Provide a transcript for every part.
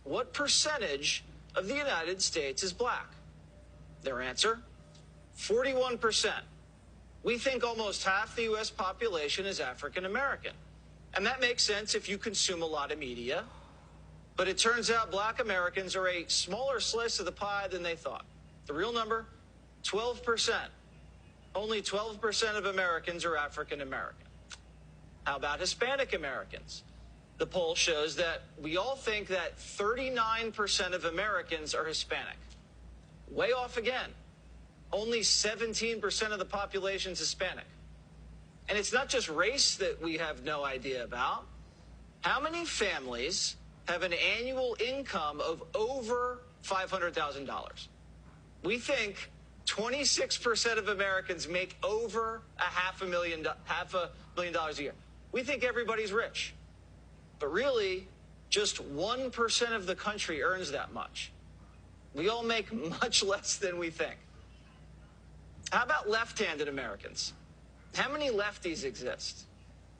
what percentage of the United States is black? Their answer, 41%. We think almost half the U.S. population is African American. And that makes sense if you consume a lot of media. But it turns out black Americans are a smaller slice of the pie than they thought. The real number, 12%. Only 12% of Americans are African American. How about Hispanic Americans? The poll shows that we all think that 39% of Americans are Hispanic. Way off again. Only 17% of the population is Hispanic. And it's not just race that we have no idea about. How many families have an annual income of over $500,000? We think 26% of Americans make over $500,000 a year. We think everybody's rich. But really, just 1% of the country earns that much. We all make much less than we think. How about left-handed Americans? How many lefties exist?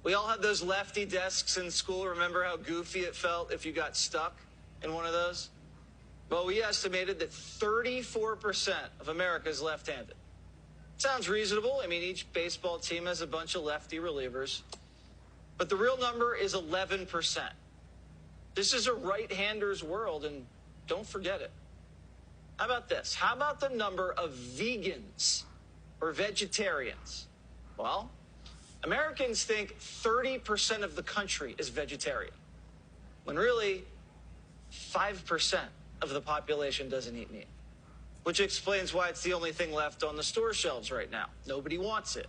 We all had those lefty desks in school. Remember how goofy it felt if you got stuck in one of those? Well, we estimated that 34% of America is left-handed. Sounds reasonable. I mean, each baseball team has a bunch of lefty relievers. But the real number is 11%. This is a right-hander's world, and don't forget it. How about this? How about the number of vegans or vegetarians? Well, Americans think 30% of the country is vegetarian, when really 5% of the population doesn't eat meat, which explains why it's the only thing left on the store shelves right now. Nobody wants it.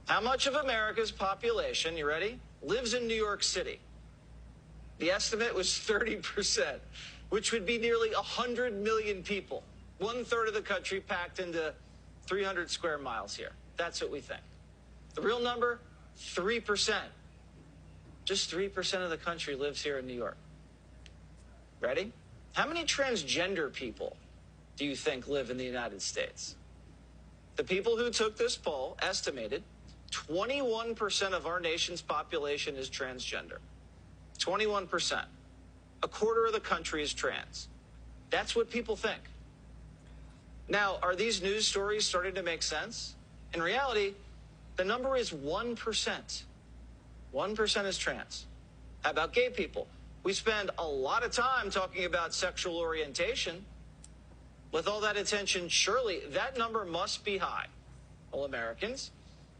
How much of America's population, you ready, lives in New York City? The estimate was 30%, which would be nearly 100 million people, 1/3 of the country packed into 300 square miles here. That's what we think. The real number, 3%. Just 3% of the country lives here in New York. Ready? How many transgender people do you think live in the United States? The people who took this poll estimated 21% of our nation's population is transgender. 21%. A quarter of the country is trans. That's what people think. Now, are these news stories starting to make sense? In reality, the number is 1%. 1% is trans. How about gay people? We spend a lot of time talking about sexual orientation. With all that attention, surely that number must be high. Well, Americans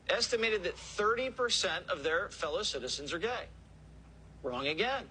estimated that 30% of their fellow citizens are gay. Wrong again.